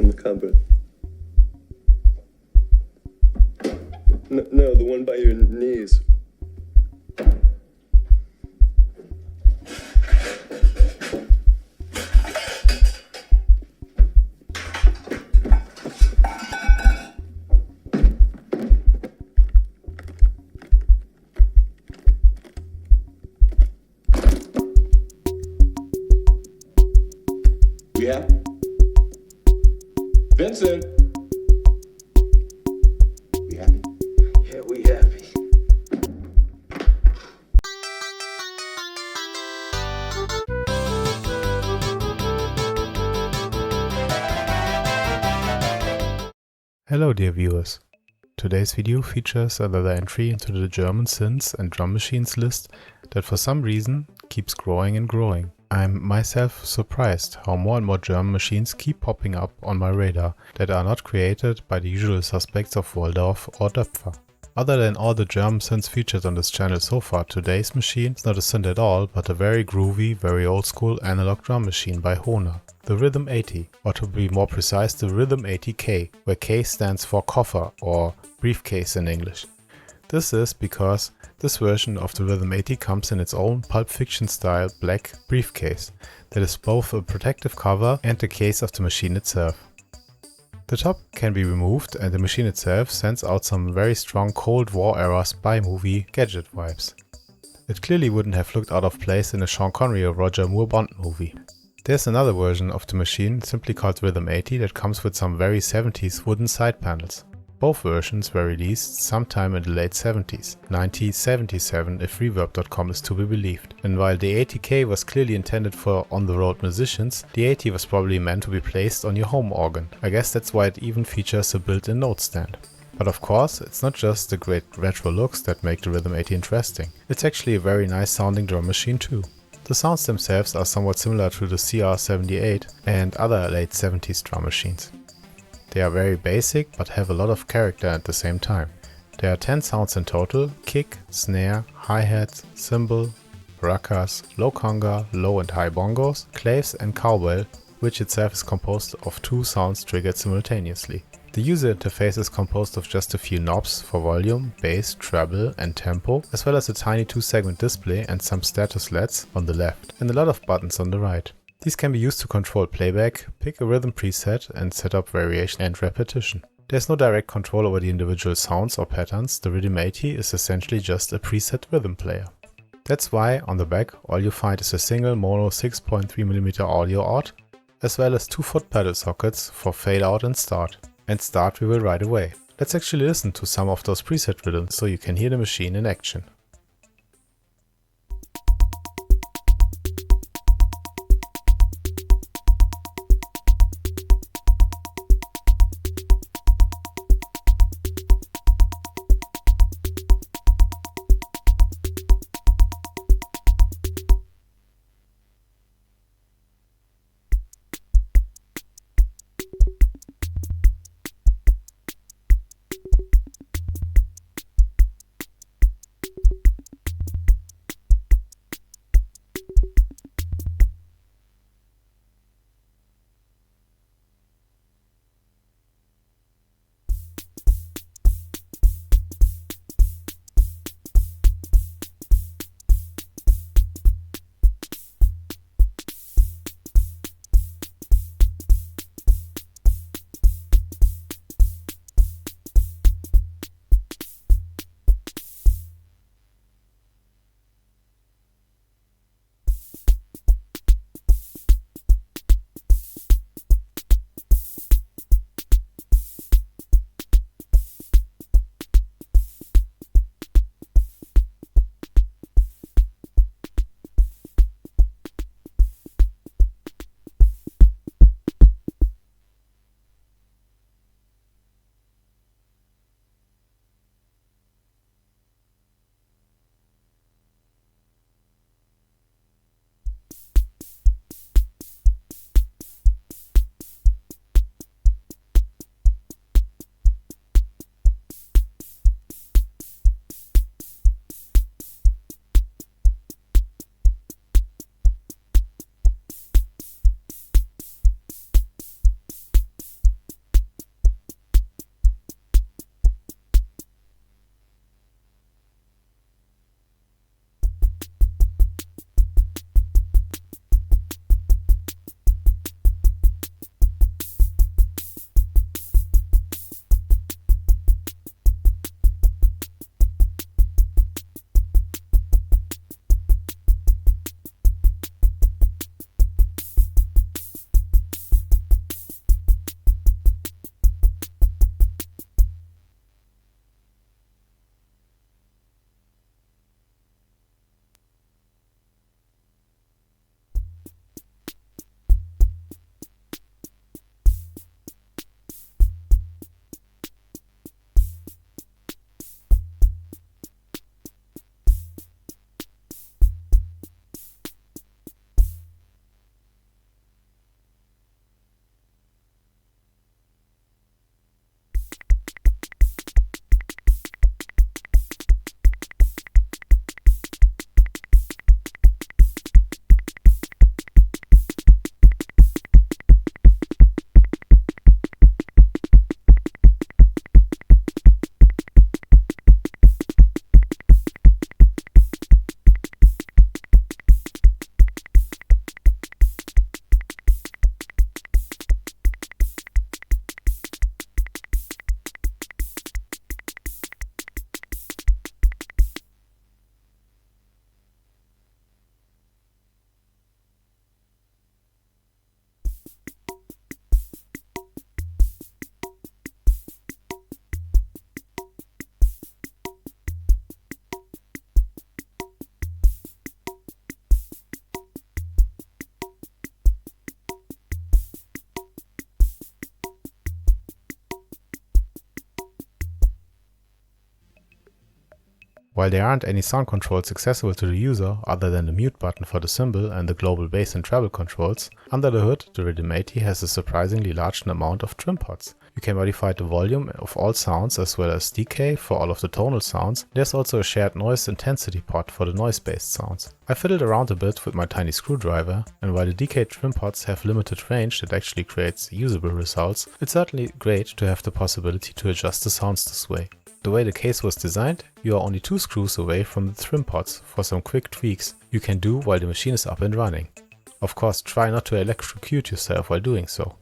in the cupboard. No, the one by your knees. We happy? Vincent! We happy? Yeah, we happy. Hello dear viewers. Today's video features another entry into the German synths and drum machines list that for some reason keeps growing and growing. I'm myself surprised how more and more German machines keep popping up on my radar that are not created by the usual suspects of Waldorf or Döpfer. Other than all the German synths featured on this channel so far, today's machine is not a synth at all, but a very groovy, very old school analog drum machine by Hohner. The Rhythm 80, or to be more precise the Rhythm 80K, where K stands for coffer or briefcase in English. This is because this version of the Rhythm 80 comes in its own Pulp Fiction style black briefcase that is both a protective cover and the case of the machine itself. The top can be removed and the machine itself sends out some very strong Cold War era spy movie gadget vibes. It clearly wouldn't have looked out of place in a Sean Connery or Roger Moore Bond movie. There's another version of the machine simply called Rhythm 80 that comes with some very 70s wooden side panels. Both versions were released sometime in the late 70s, 1977 if Reverb.com is to be believed. And while the 80K was clearly intended for on-the-road musicians, the 80 was probably meant to be placed on your home organ. I guess that's why it even features a built-in note stand. But of course, it's not just the great retro looks that make the Rhythm 80 interesting. It's actually a very nice sounding drum machine too. The sounds themselves are somewhat similar to the CR78 and other late 70s drum machines. They are very basic but have a lot of character at the same time. There are 10 sounds in total: kick, snare, hi-hats, cymbal, maracas, low conga, low and high bongos, claves and cowbell, which itself is composed of 2 sounds triggered simultaneously. The user interface is composed of just a few knobs for volume, bass, treble and tempo, as well as a tiny 2-segment display and some status LEDs on the left, and a lot of buttons on the right. These can be used to control playback, pick a rhythm preset and set up variation and repetition. There's no direct control over the individual sounds or patterns. The Rhythm 80 is essentially just a preset rhythm player. That's why on the back all you find is a single mono 6.3mm audio out, as well as 2 foot pedal sockets for fade out and start. And start we will right away. Let's actually listen to some of those preset rhythms so you can hear the machine in action. While there aren't any sound controls accessible to the user other than the mute button for the cymbal and the global bass and treble controls, under the hood the Rhythm 80 has a surprisingly large amount of trim pots. You can modify the volume of all sounds as well as decay for all of the tonal sounds. There's also a shared noise intensity pot for the noise-based sounds. I fiddled around a bit with my tiny screwdriver, and while the decay trim pots have limited range that actually creates usable results, it's certainly great to have the possibility to adjust the sounds this way. The way the case was designed, you are only 2 screws away from the trim pots for some quick tweaks you can do while the machine is up and running. Of course, try not to electrocute yourself while doing so.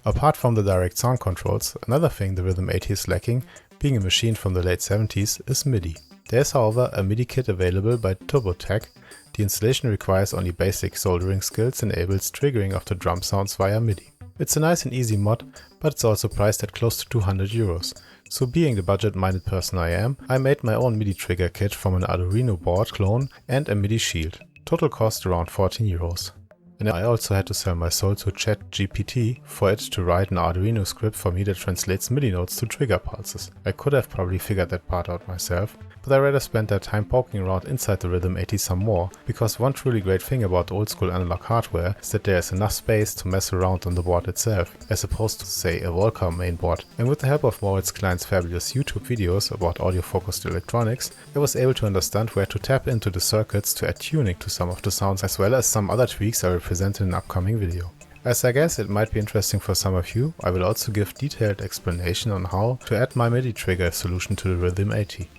Apart from the direct sound controls, another thing the Rhythm 80 is lacking, being a machine from the late 70s, is MIDI. There is however a MIDI kit available by TurboTech. The installation requires only basic soldering skills and enables triggering of the drum sounds via MIDI. It's a nice and easy mod, but it's also priced at close to 200 euros. So being the budget-minded person I am, I made my own MIDI trigger kit from an Arduino board clone and a MIDI shield. Total cost around 14 euros. And I also had to sell my soul to ChatGPT for it to write an Arduino script for me that translates MIDI notes to trigger pulses. I could have probably figured that part out myself, but I rather spent that time poking around inside the Rhythm 80 some more, because one truly great thing about old school analog hardware is that there is enough space to mess around on the board itself, as opposed to say a Volca mainboard. And with the help of Moritz Klein's fabulous YouTube videos about audio-focused electronics, I was able to understand where to tap into the circuits to add tuning to some of the sounds, as well as some other tweaks I will present in an upcoming video. As I guess it might be interesting for some of you, I will also give detailed explanation on how to add my MIDI trigger solution to the Rhythm 80.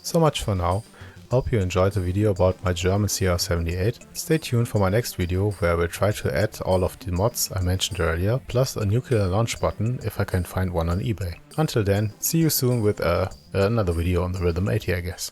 So much for now. Hope you enjoyed the video about my German CR78. Stay tuned for my next video where I will try to add all of the mods I mentioned earlier, plus a nuclear launch button if I can find one on eBay. Until then, see you soon with another video on the Rhythm 80, I guess.